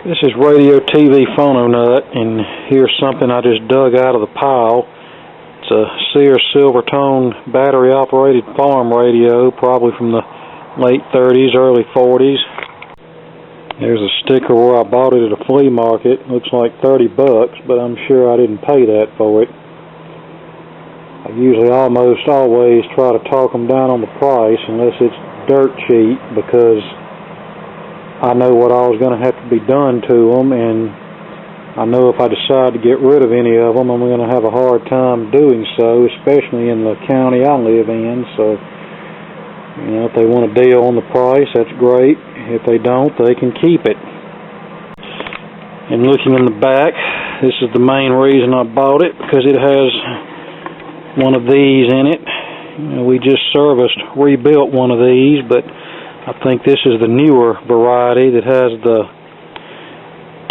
This is Radio TV Phono Nut, and here's something I just dug out of the pile. It's a Sears Silvertone battery-operated farm radio, probably from the late 30s, early 40s. There's a sticker where I bought it at a flea market. Looks like $30, but I'm sure I didn't pay that for it. I usually almost always try to talk them down on the price unless it's dirt cheap, because I know what all is going to have to be done to them, and I know if I decide to get rid of any of them, I'm going to have a hard time doing so, especially in the county I live in. So, you know, if they want a deal on the price, that's great. If they don't, they can keep it. And looking in the back, this is the main reason I bought it, because it has one of these in it. You know, we just rebuilt one of these, but I think this is the newer variety that has the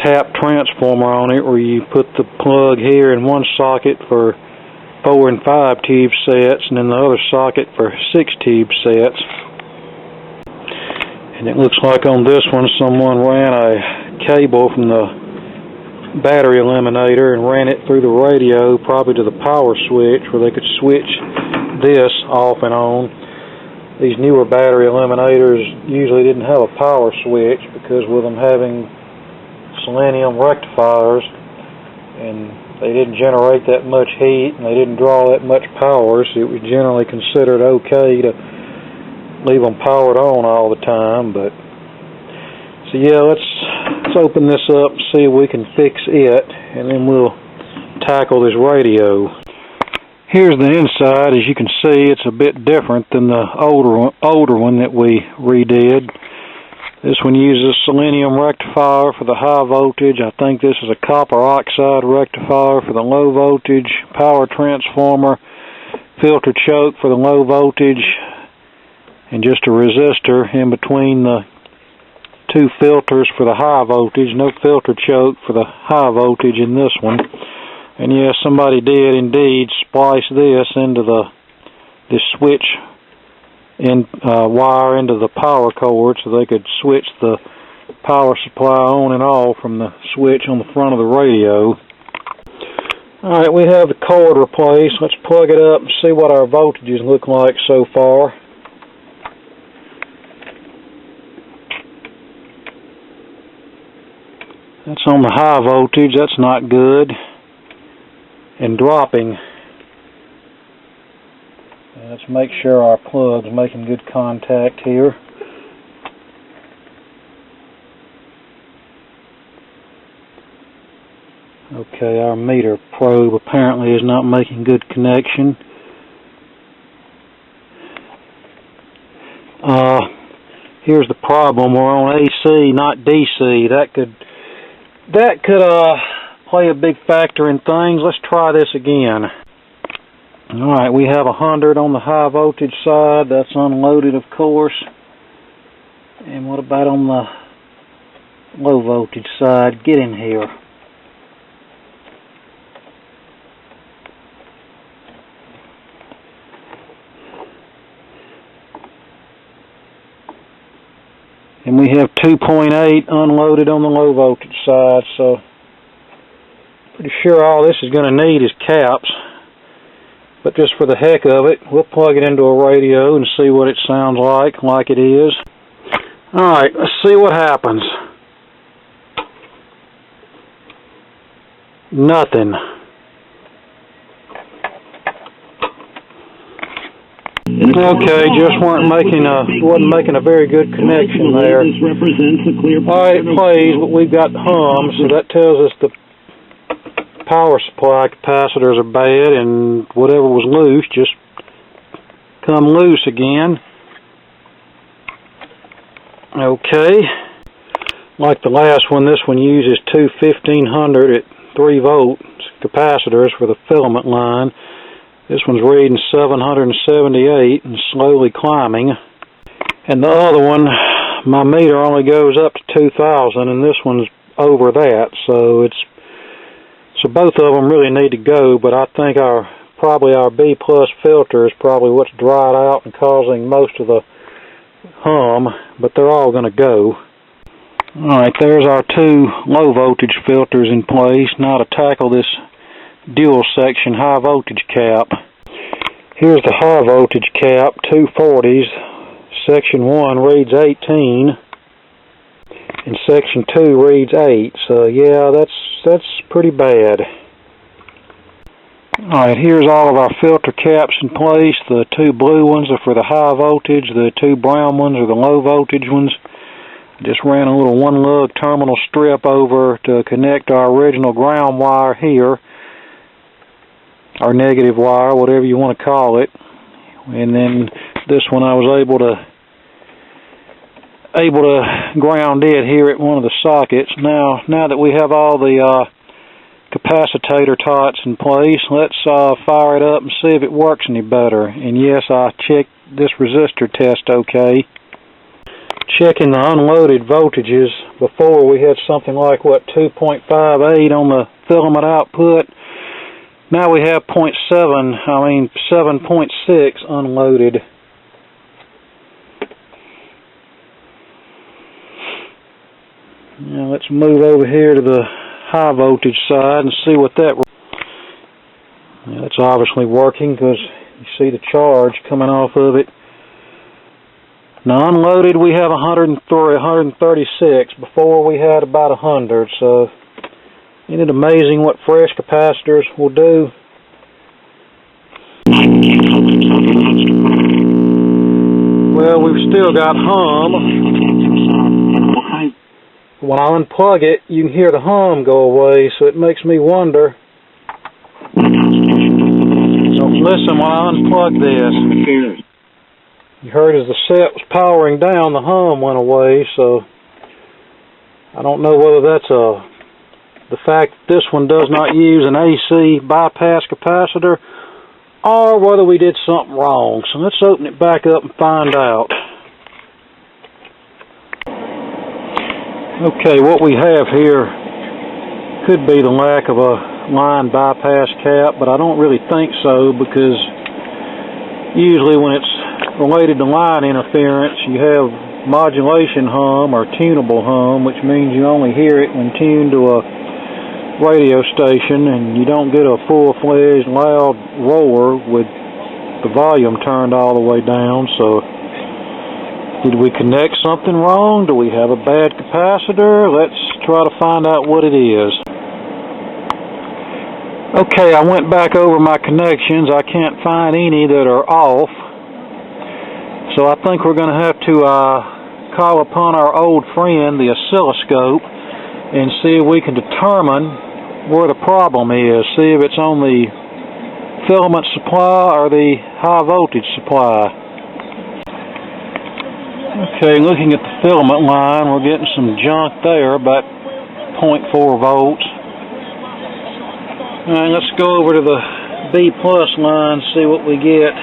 tap transformer on it, where you put the plug here in one socket for 4 and 5 tube sets, and then the other socket for 6 tube sets. And it looks like on this one someone ran a cable from the battery eliminator and ran it through the radio, probably to the power switch, where they could switch this off and on. These newer battery eliminators usually didn't have a power switch, because with them having selenium rectifiers, and they didn't generate that much heat and they didn't draw that much power, so it was generally considered okay to leave them powered on all the time. But so yeah, let's open this up and see if we can fix it, and then we'll tackle this radio. Here's the inside. As you can see, it's a bit different than the older one that we redid. This one uses selenium rectifier for the high voltage. I think this is a copper oxide rectifier for the low voltage, power transformer, filter choke for the low voltage, and just a resistor in between the two filters for the high voltage. No filter choke for the high voltage in this one. And yes, somebody did indeed splice this into this switch wire into the power cord, so they could switch the power supply on and off from the switch on the front of the radio. Alright, we have the cord replaced. Let's plug it up and see what our voltages look like so far. That's on the high voltage. That's not good. And dropping. And let's make sure our plug's making good contact here. Okay, our meter probe apparently is not making good connection. Here's the problem. We're on AC, not DC. That could play a big factor in things. Let's try this again. Alright, we have 100 on the high voltage side. That's unloaded, of course. And what about on the low voltage side? Get in here. And we have 2.8 unloaded on the low voltage side, so pretty sure all this is going to need is caps. But just for the heck of it, we'll plug it into a radio and see what it sounds like it is. Alright, let's see what happens. Nothing. Okay, just wasn't making a very good connection there. Alright, it plays, but we've got hum, so that tells us the power supply capacitors are bad, and whatever was loose just come loose again. Okay, like the last one, this one uses two 1500 at 3 volt capacitors for the filament line. This one's reading 778 and slowly climbing. And the other one, my meter only goes up to 2000, and this one's over that, so both of them really need to go, but I think probably our B+ filter is probably what's dried out and causing most of the hum, but they're all going to go. Alright, there's our two low voltage filters in place. Now to tackle this dual section high voltage cap. Here's the high voltage cap, 240s. Section 1 reads 18 and section 2 reads 8. So yeah, that's pretty bad. Alright, here's all of our filter caps in place. The two blue ones are for the high voltage, the two brown ones are the low voltage ones. Just ran a little one lug terminal strip over to connect our original ground wire here, our negative wire, whatever you want to call it. And then this one I was able to ground it here at one of the sockets. Now that we have all the capacitor tots in place, let's fire it up and see if it works any better. And yes, I checked this resistor test okay. Checking the unloaded voltages, before we had something like, 2.58 on the filament output. Now we have 7.6 unloaded. Now let's move over here to the high voltage side and see what that. Now, it's obviously working because you see the charge coming off of it. Now unloaded we have 103, 136. Before we had about 100. So isn't it amazing what fresh capacitors will do? Well, we've still got hum. When I unplug it, you can hear the hum go away, so it makes me wonder. So listen when I unplug this. You heard as the set was powering down, the hum went away, so I don't know whether that's the fact that this one does not use an AC bypass capacitor, or whether we did something wrong. So let's open it back up and find out. Okay, what we have here could be the lack of a line bypass cap, but I don't really think so, because usually when it's related to line interference, you have modulation hum or tunable hum, which means you only hear it when tuned to a radio station, and you don't get a full-fledged loud roar with the volume turned all the way down. So did we connect something wrong? Do we have a bad capacitor? Let's try to find out what it is. Okay, I went back over my connections. I can't find any that are off. So I think we're going to have to call upon our old friend, the oscilloscope, and see if we can determine where the problem is. See if it's on the filament supply or the high voltage supply. Okay, looking at the filament line, we're getting some junk there, about 0.4 volts. Alright, let's go over to the B plus line, see what we get.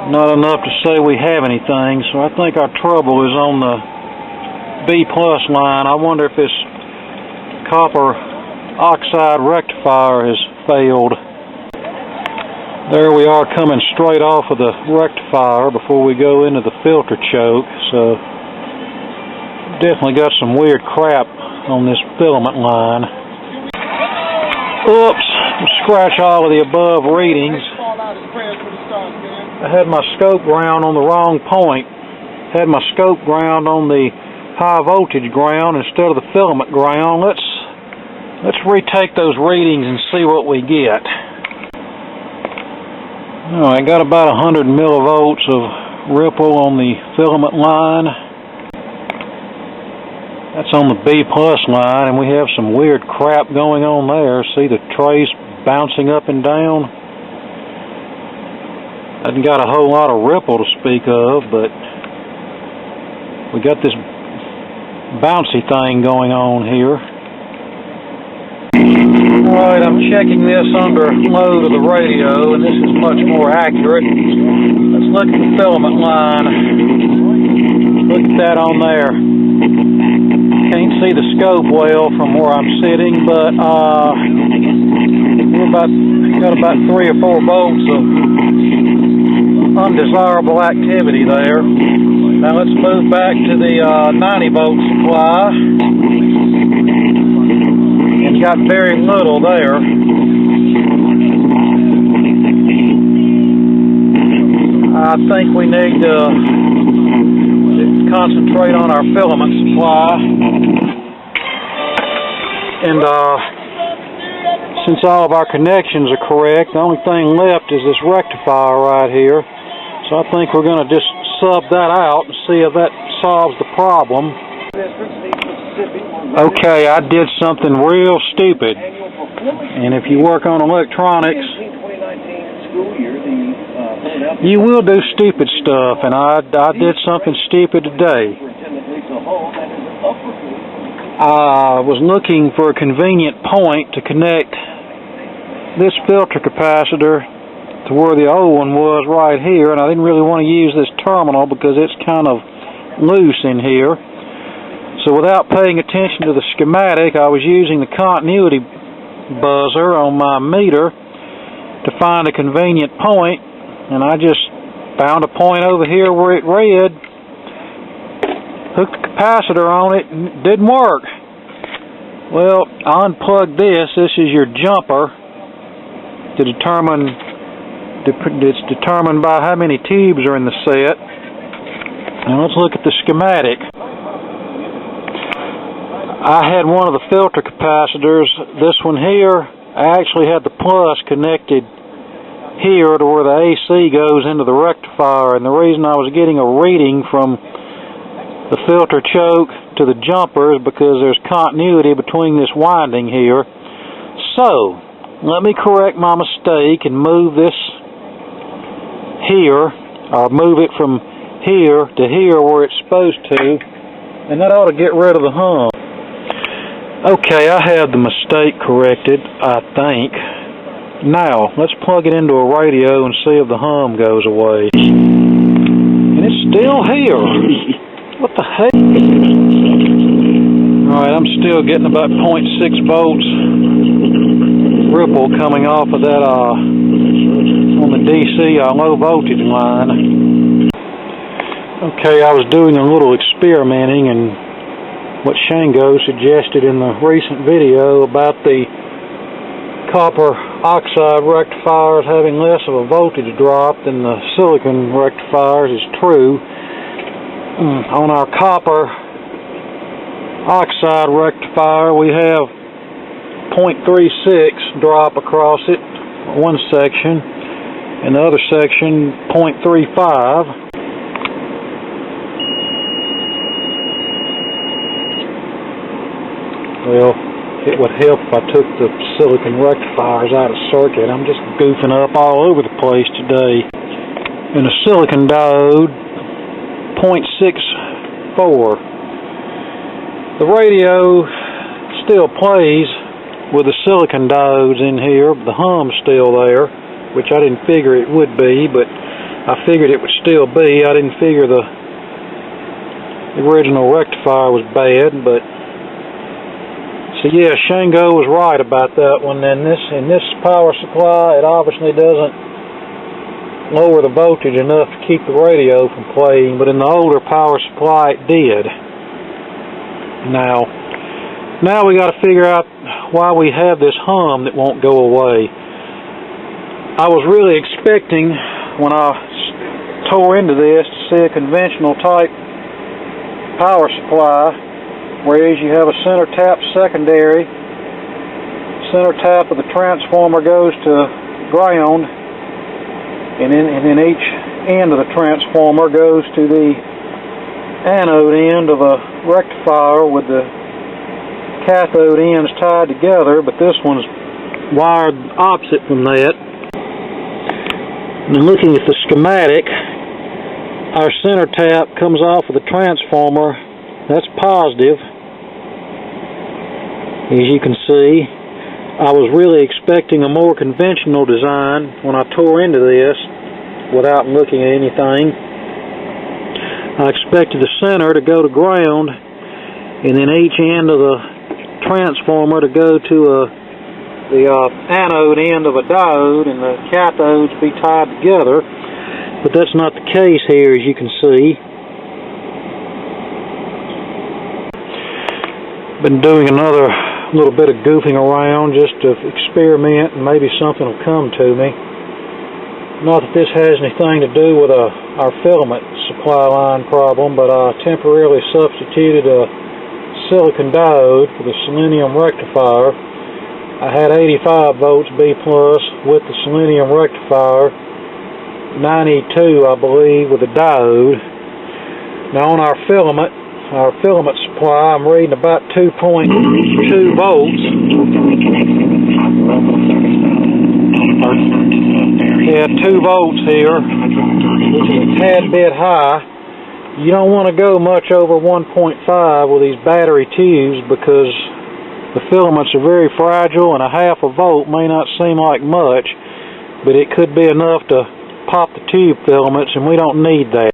Not enough to say we have anything, so I think our trouble is on the B plus line. I wonder if this copper oxide rectifier has failed. There we are, coming straight off of the rectifier before we go into the filter choke. So definitely got some weird crap on this filament line. Oops, scratch all of the above readings. I had my scope ground on the wrong point. Had my scope ground on the high voltage ground instead of the filament ground. Let's retake those readings and see what we get. Oh, I got about 100 millivolts of ripple on the filament line. That's on the B plus line, and we have some weird crap going on there. See the trace bouncing up and down? Hasn't got a whole lot of ripple to speak of, but we got this bouncy thing going on here. Alright, I'm checking this under load of the radio, and this is much more accurate. Let's look at the filament line. Look at that on there. Can't see the scope well from where I'm sitting, but we're got about 3 or 4 volts of undesirable activity there. Now let's move back to the 90-volt supply. It's got very little there. I think we need to concentrate on our filament supply. And since all of our connections are correct, the only thing left is this rectifier right here. So I think we're going to just sub that out and see if that solves the problem. Okay, I did something real stupid. And if you work on electronics, you will do stupid stuff, and I did something stupid today. I was looking for a convenient point to connect this filter capacitor to where the old one was right here, and I didn't really want to use this terminal because it's kind of loose in here. So without paying attention to the schematic, I was using the continuity buzzer on my meter to find a convenient point, and I just found a point over here where it read, hooked the capacitor on it, and it didn't work. Well, I unplugged this. This is your jumper to determine, it's determined by how many tubes are in the set. Now let's look at the schematic. I had one of the filter capacitors, this one here. I actually had the plus connected here to where the AC goes into the rectifier, and the reason I was getting a reading from the filter choke to the jumper is because there's continuity between this winding here. So let me correct my mistake and move this here, or move it from here to here where it's supposed to, and that ought to get rid of the hum. Okay, I have the mistake corrected, I think. Now, let's plug it into a radio and see if the hum goes away. And it's still here. What the heck? Alright, I'm still getting about 0.6 volts ripple coming off of that on the DC low voltage line. Okay, I was doing a little experimenting, and what Shango suggested in the recent video about the copper oxide rectifiers having less of a voltage drop than the silicon rectifiers is true. On our copper oxide rectifier, we have 0.36 drop across it, one section, and the other section 0.35. Well, it would help if I took the silicon rectifiers out of circuit. I'm just goofing up all over the place today. And a silicon diode, 0.64. The radio still plays with the silicon diodes in here. The hum's still there, which I didn't figure it would be, but I figured it would still be. I didn't figure the original rectifier was bad, but so yeah, Shango was right about that one. And in this power supply, it obviously doesn't lower the voltage enough to keep the radio from playing, but in the older power supply it did. Now we got to figure out why we have this hum that won't go away. I was really expecting, when I tore into this, to see a conventional type power supply, whereas you have a center tap secondary, center tap of the transformer goes to ground, and then each end of the transformer goes to the anode end of a rectifier with the cathode ends tied together, but this one's wired opposite from that. And looking at the schematic, our center tap comes off of the transformer. That's positive. As you can see, I was really expecting a more conventional design when I tore into this without looking at anything. I expected the center to go to ground, and then each end of the transformer to go to the anode end of a diode, and the cathodes be tied together. But that's not the case here, as you can see. Been doing another little bit of goofing around just to experiment, and maybe something will come to me. Not that this has anything to do with our filament supply line problem, but I temporarily substituted a silicon diode for the selenium rectifier. I had 85 volts B plus with the selenium rectifier, 92 I believe with the diode. Now on our filament supply, I'm reading about 2.2 volts. Yeah, 2 volts here, which is a tad bit high. You don't want to go much over 1.5 with these battery tubes because the filaments are very fragile, and a half a volt may not seem like much, but it could be enough to pop the tube filaments, and we don't need that.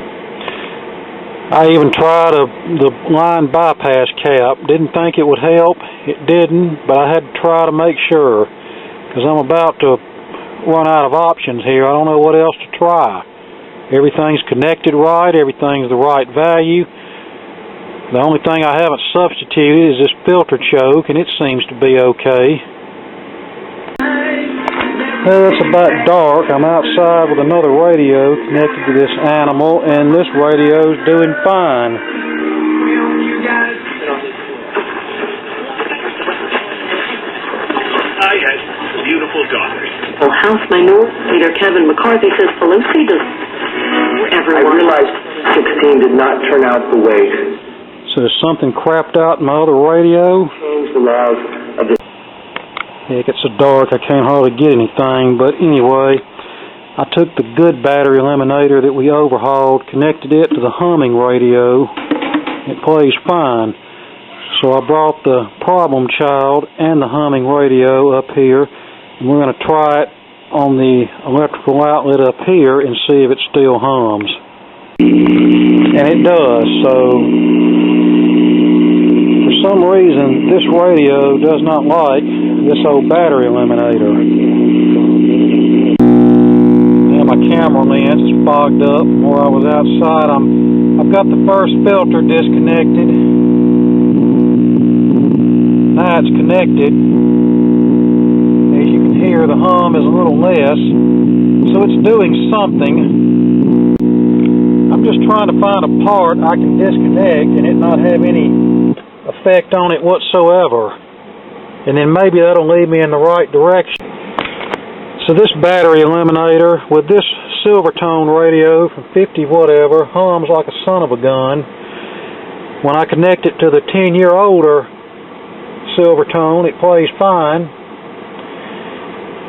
I even tried the line bypass cap. Didn't think it would help. It didn't, but I had to try to make sure, because I'm about to run out of options here. I don't know what else to try. Everything's connected right. Everything's the right value. The only thing I haven't substituted is this filter choke, and it seems to be okay. Well, it's about dark. I'm outside with another radio connected to this animal, and this radio's doing fine. I had beautiful daughters. Well, House Minority Leader Kevin McCarthy says Pelosi does everyone. I realized 16 did not turn out the way. So there's something crapped out in my other radio. Change the laws of the... Heck, it's so dark I can't hardly get anything, but anyway, I took the good battery eliminator that we overhauled, connected it to the humming radio. It plays fine. So I brought the problem child and the humming radio up here, and we're going to try it on the electrical outlet up here and see if it still hums. And it does. So for some reason this radio does not like this old battery eliminator. Now my camera lens is fogged up from where I was outside. I've got the first filter disconnected. Now it's connected. As you can hear, the hum is a little less, so it's doing something. I'm just trying to find a part I can disconnect and it not have any effect on it whatsoever. And then maybe that'll lead me in the right direction. So this battery eliminator with this Silvertone radio from 50 whatever hums like a son of a gun. When I connect it to the 10-year-older Silvertone, it plays fine.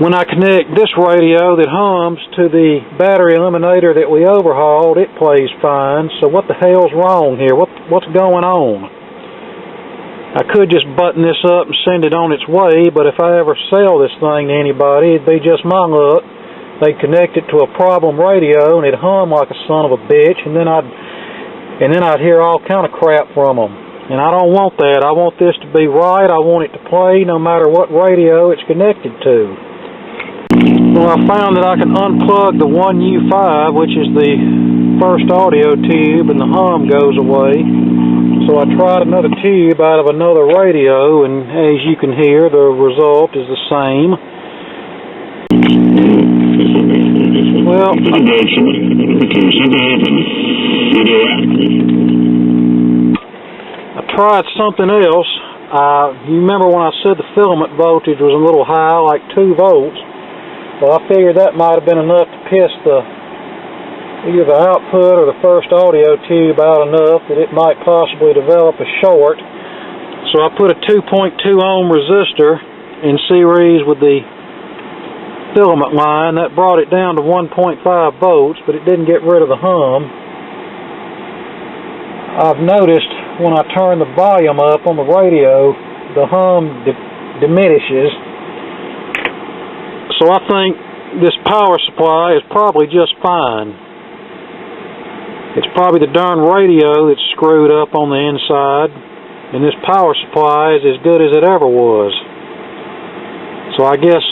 When I connect this radio that hums to the battery eliminator that we overhauled, it plays fine. So what the hell's wrong here? What's going on? I could just button this up and send it on its way, but if I ever sell this thing to anybody, it'd be just my luck. They'd connect it to a problem radio and it'd hum like a son of a bitch, and then I'd hear all kind of crap from them. And I don't want that. I want this to be right. I want it to play no matter what radio it's connected to. Well, I found that I can unplug the 1U5, which is the first audio tube, and the hum goes away. So I tried another tube out of another radio, and as you can hear, the result is the same. Well, I tried something else. You remember when I said the filament voltage was a little high, like 2 volts? Well, I figured that might have been enough to piss either the output or the first audio tube out enough that it might possibly develop a short. So I put a 2.2 ohm resistor in series with the filament line. That brought it down to 1.5 volts, but it didn't get rid of the hum. I've noticed when I turn the volume up on the radio, the hum diminishes. So I think this power supply is probably just fine. It's probably the darn radio that's screwed up on the inside, and this power supply is as good as it ever was. So I guess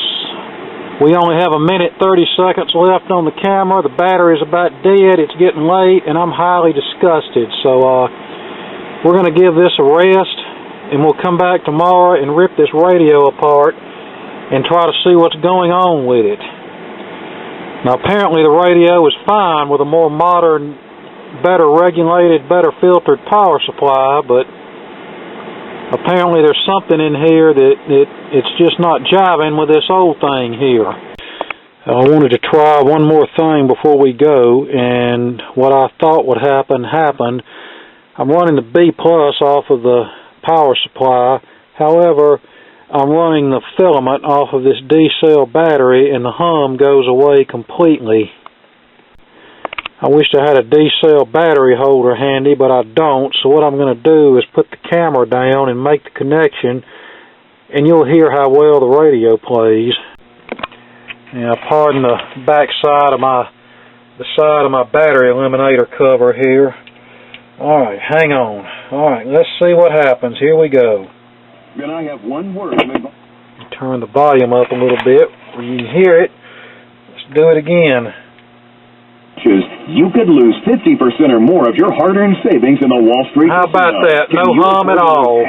We only have 1 minute 30 seconds left on the camera. The battery's about dead. It's getting late, and I'm highly disgusted. So we're going to give this a rest, and we'll come back tomorrow and rip this radio apart and try to see what's going on with it. Now, apparently the radio is fine with a more modern, better regulated, better filtered power supply, but apparently there's something in here that it's just not jiving with this old thing here. I wanted to try one more thing before we go, and what I thought would happen happened. I'm running the B+ off of the power supply. However, I'm running the filament off of this D-cell battery, and the hum goes away completely. I wish I had a D-cell battery holder handy, but I don't, so what I'm going to do is put the camera down and make the connection, and you'll hear how well the radio plays. Now, pardon the back side of my battery eliminator cover here. Alright, hang on. Alright, let's see what happens. Here we go. Then I have one word. Turn the volume up a little bit where you can hear it. Let's do it again. You could lose 50% or more of your hard-earned savings in the Wall Street. How about that? No hum at all.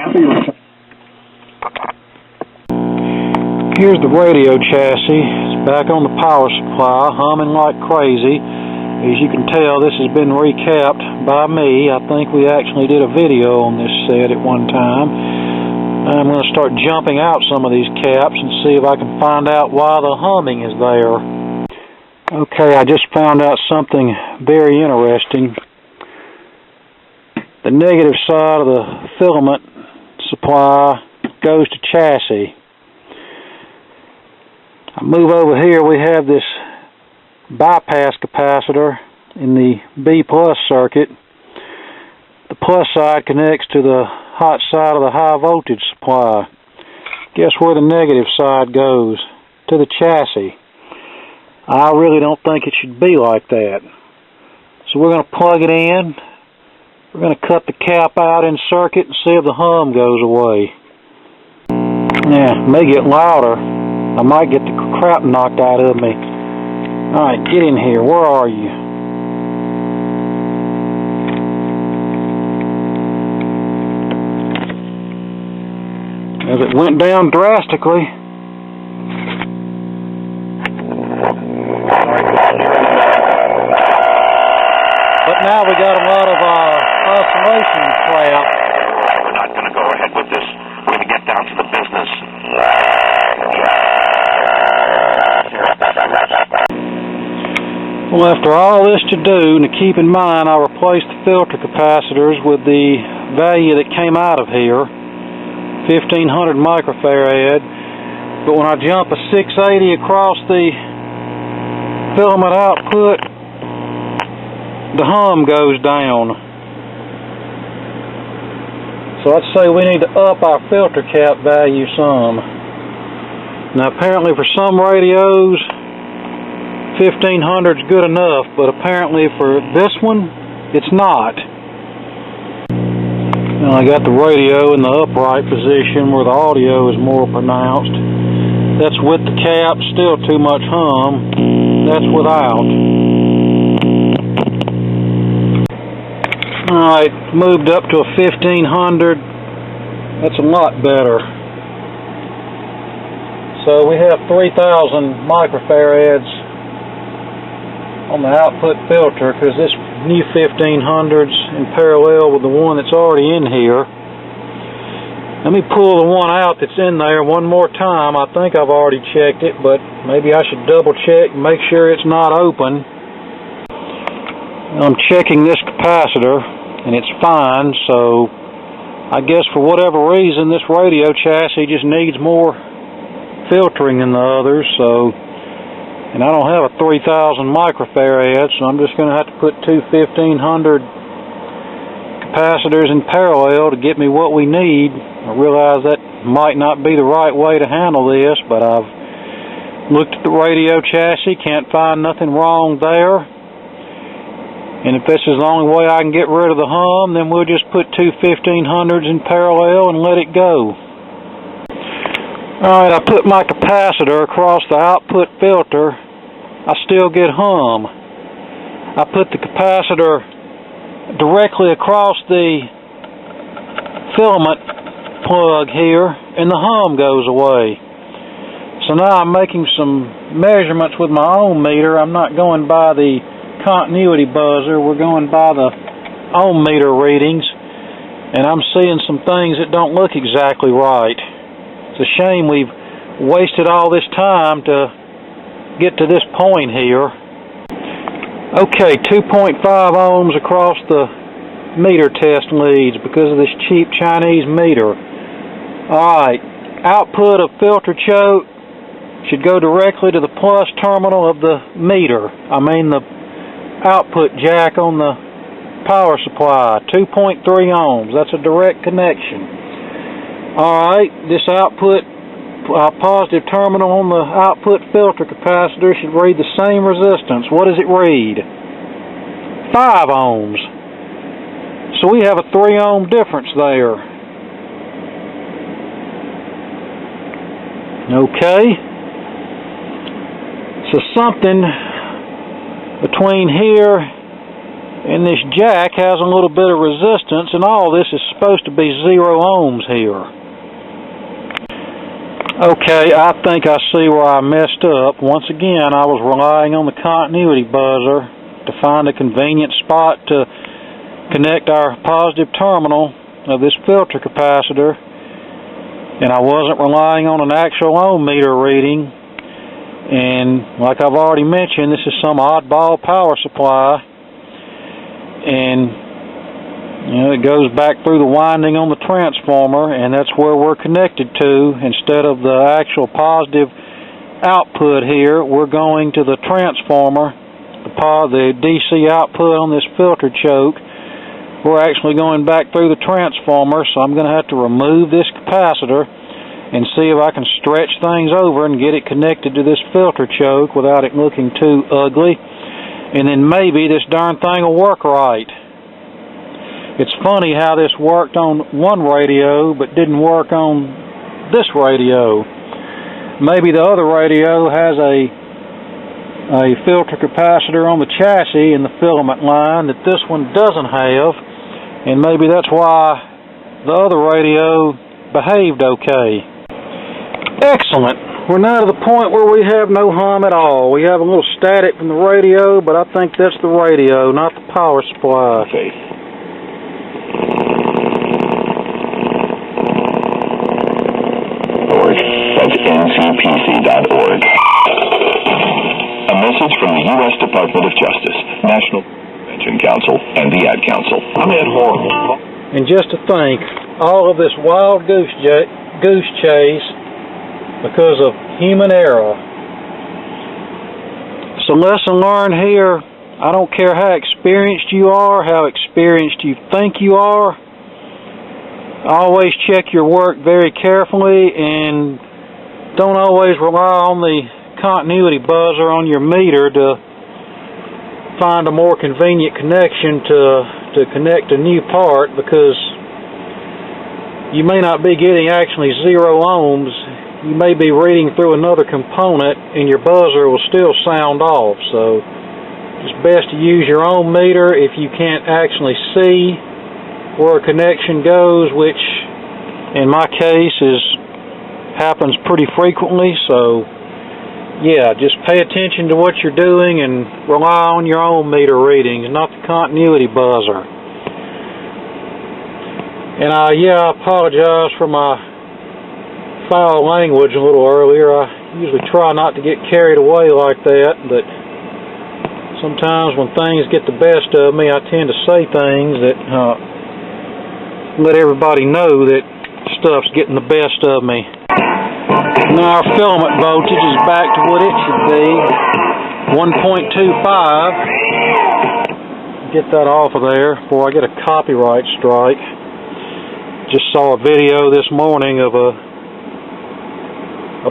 Here's the radio chassis. It's back on the power supply, humming like crazy. As you can tell, this has been recapped by me. I think we actually did a video on this set at one time. I'm going to start jumping out some of these caps and see if I can find out why the humming is there. Okay, I just found out something very interesting. The negative side of the filament supply goes to chassis. I move over here, we have this bypass capacitor in the B+ circuit. The plus side connects to the hot side of the high voltage supply. Guess where the negative side goes? To the chassis. I really don't think it should be like that. So we're going to plug it in. We're going to cut the cap out in circuit and see if the hum goes away. Yeah, it may get louder. I might get the crap knocked out of me. Alright, get in here. Where are you? As it went down drastically. But now we got a lot of oscillation crap. We're not going to go ahead with this. We're going to get down to the business. Well, after all this to do, and to keep in mind, I replaced the filter capacitors with the value that came out of here, 1500 microfarad. But when I jump a 680 across the filament output, the hum goes down. So I'd say we need to up our filter cap value some. Now apparently for some radios 1500 is good enough, but apparently for this one it's not. Now I got the radio in the upright position where the audio is more pronounced. That's with the cap, still too much hum. That's without. Alright, moved up to a 1500. That's a lot better. So we have 3000 microfarads on the output filter because this new 1500's in parallel with the one that's already in here. Let me pull the one out that's in there one more time. I think I've already checked it, but maybe I should double check and make sure it's not open. I'm checking this capacitor and it's fine, so I guess for whatever reason this radio chassis just needs more filtering than the others, and I don't have a 3000 microfarad, so I'm just going to have to put two 1500 capacitors in parallel to get me what we need. I realize that might not be the right way to handle this, but I've looked at the radio chassis, can't find nothing wrong there. And if this is the only way I can get rid of the hum, then we'll just put two 1500s in parallel and let it go. Alright, I put my capacitor across the output filter. I still get hum. I put the capacitor directly across the filament plug here, and the hum goes away. So now I'm making some measurements with my ohm meter. I'm not going by the continuity buzzer. We're going by the ohm meter readings, and I'm seeing some things that don't look exactly right. It's a shame we've wasted all this time to get to this point here. Okay, 2.5 ohms across the meter test leads because of this cheap Chinese meter. Alright, output of filter choke should go directly to the plus terminal of the meter. I mean the output jack on the power supply. 2.3 ohms. That's a direct connection. Alright, this output positive terminal on the output filter capacitor should read the same resistance. What does it read? 5 ohms. So we have a 3 ohm difference there. Okay. So something between here and this jack has a little bit of resistance, and all this is supposed to be 0 ohms here. Okay, I think I see where I messed up. Once again, I was relying on the continuity buzzer to find a convenient spot to connect our positive terminal of this filter capacitor, and I wasn't relying on an actual ohm meter reading. And like I've already mentioned, this is some oddball power supply, and it goes back through the winding on the transformer, and that's where we're connected to. Instead of the actual positive output here, we're going to the transformer, the DC output on this filter choke. We're actually going back through the transformer, so I'm going to have to remove this capacitor and see if I can stretch things over and get it connected to this filter choke without it looking too ugly. And then maybe this darn thing will work right. It's funny how this worked on one radio but didn't work on this radio. Maybe the other radio has a filter capacitor on the chassis and the filament line that this one doesn't have, and maybe that's why the other radio behaved okay. Excellent. We're now to the point where we have no hum at all. We have a little static from the radio, but I think that's the radio, not the power supply. Okay. That's ncpc.org. A message from the U.S. Department of Justice, National Prevention Council, and the Ad Council. I'm Ed Horrible. And just to think, all of this wild goose chase because of human error. So lesson learned here, I don't care how experienced you are, how experienced you think you are, always check your work very carefully, and don't always rely on the continuity buzzer on your meter to find a more convenient connection to connect a new part, because you may not be getting actually 0 ohms. You may be reading through another component and your buzzer will still sound off. So it's best to use your own meter if you can't actually see where a connection goes, which in my case happens pretty frequently. So yeah, just pay attention to what you're doing and rely on your own meter readings, not the continuity buzzer. And I apologize for my foul language a little earlier. I usually try not to get carried away like that, but sometimes when things get the best of me, I tend to say things that let everybody know that stuff's getting the best of me. Now our filament voltage is back to what it should be, 1.25. Get that off of there before I get a copyright strike. Just saw a video this morning of a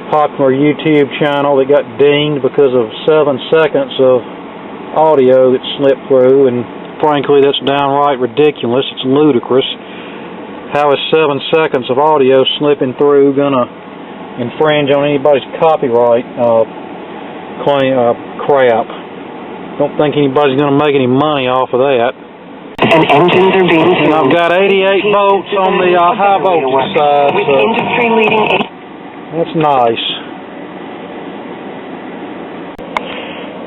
popular YouTube channel that got dinged because of 7 seconds of audio that slipped through, and frankly that's downright ridiculous. It's ludicrous. How is 7 seconds of audio slipping through gonna infringe on anybody's copyright crap. Don't think anybody's going to make any money off of that. And engines are being tuned. And I've got 88 volts on the high voltage side, with so industry-leading. that's nice.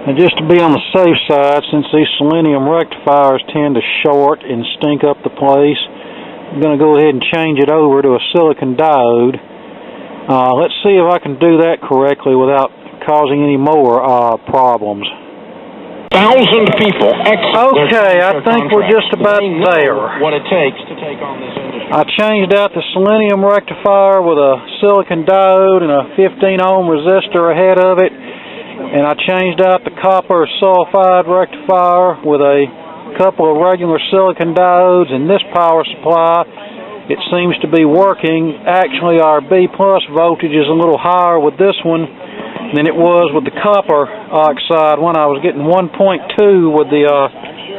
And just to be on the safe side, since these selenium rectifiers tend to short and stink up the place, I'm going to go ahead and change it over to a silicon diode. Let's see if I can do that correctly without causing any more problems. 1,000 people. Okay, I think we're just about there. What it takes to take on this industry. I changed out the selenium rectifier with a silicon diode and a 15 ohm resistor ahead of it, and I changed out the copper sulfide rectifier with a couple of regular silicon diodes and this power supply. It seems to be working. Actually, our B plus voltage is a little higher with this one than it was with the copper oxide one. I was getting 1.2 with the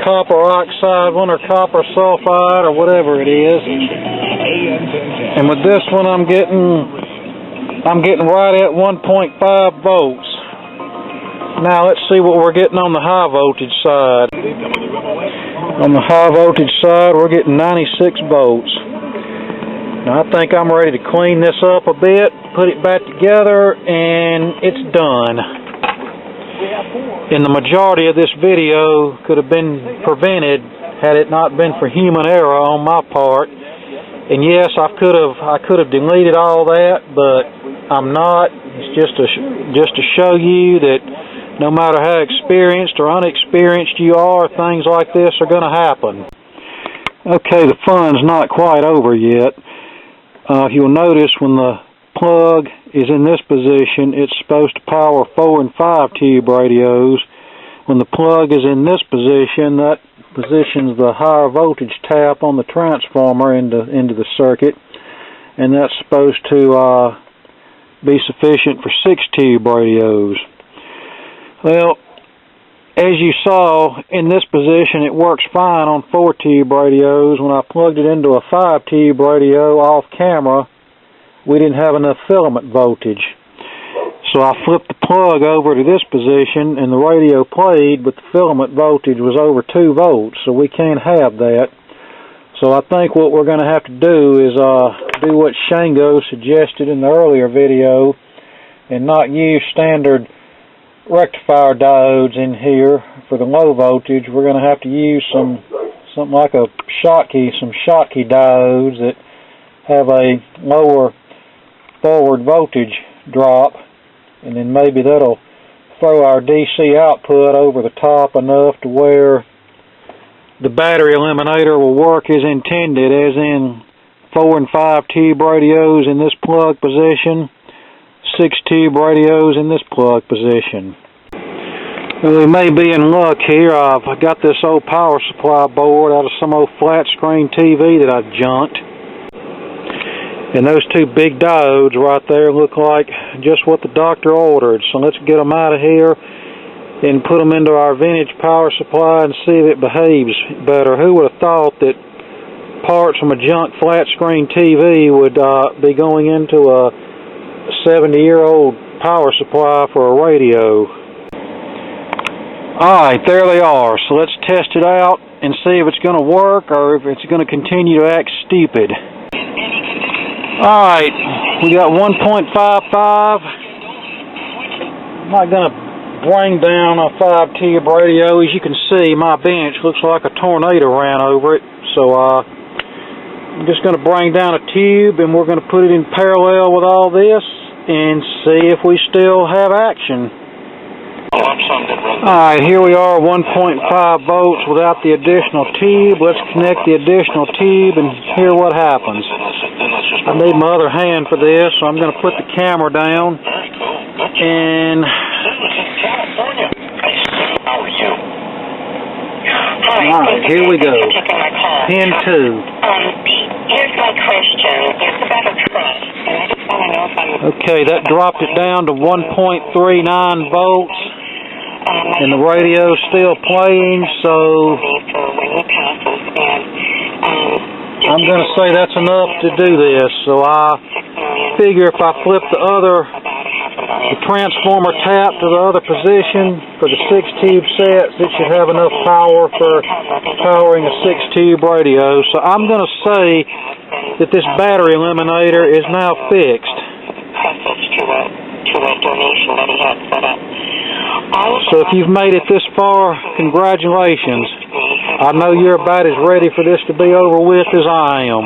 copper oxide one, or copper sulfide, or whatever it is. And with this one, I'm getting right at 1.5 volts. Now let's see what we're getting on the high voltage side. On the high voltage side, we're getting 96 volts. Now, I think I'm ready to clean this up a bit, put it back together, and it's done. And the majority of this video could have been prevented had it not been for human error on my part. And yes, I could have deleted all that, but I'm not. It's just to show you that no matter how experienced or unexperienced you are, things like this are going to happen. Okay, the fun's not quite over yet. You'll notice when the plug is in this position, it's supposed to power 4 and 5 tube radios. When the plug is in this position, that positions the higher voltage tap on the transformer into the circuit, and that's supposed to be sufficient for 6 tube radios. Well, as you saw, in this position it works fine on 4 tube radios. When I plugged it into a 5 tube radio off camera, we didn't have enough filament voltage. So I flipped the plug over to this position and the radio played, but the filament voltage was over 2 volts, so we can't have that. So I think what we're going to have to do is do what Shango suggested in the earlier video and not use standard rectifier diodes in here for the low voltage. We're going to have to use something like some Schottky diodes that have a lower forward voltage drop, and then maybe that'll throw our DC output over the top enough to where the battery eliminator will work as intended, as in 4 and 5 tube radios in this plug position, 6 tube radios in this plug position. Well, we may be in luck here. I've got this old power supply board out of some old flat screen TV that I've junked. And those 2 big diodes right there look like just what the doctor ordered. So let's get them out of here and put them into our vintage power supply and see if it behaves better. Who would have thought that parts from a junk flat screen TV would be going into a 70-year-old power supply for a radio? Alright, there they are. So let's test it out and see if it's going to work or if it's going to continue to act stupid. Alright, we got 1.55. I'm not going to bring down a 5 tube radio. As you can see, my bench looks like a tornado ran over it. So I'm just going to bring down a tube and we're going to put it in parallel with all this and see if we still have action. Alright, here we are, 1.5 volts without the additional tube. Let's connect the additional tube and hear what happens. I need my other hand for this, so I'm going to put the camera down. And alright, here we go. Pin 2. Here's my question. It's about a trust, and I just want to know if I'm... Okay, that dropped it down to 1.39 volts. And the radio's still playing, so I'm going to say that's enough to do this. So figure if I flip the transformer tap to the other position for the 6-tube sets, it should have enough power for powering a 6-tube radio. So I'm going to say that this battery eliminator is now fixed. So if you've made it this far, congratulations. I know you're about as ready for this to be over with as I am.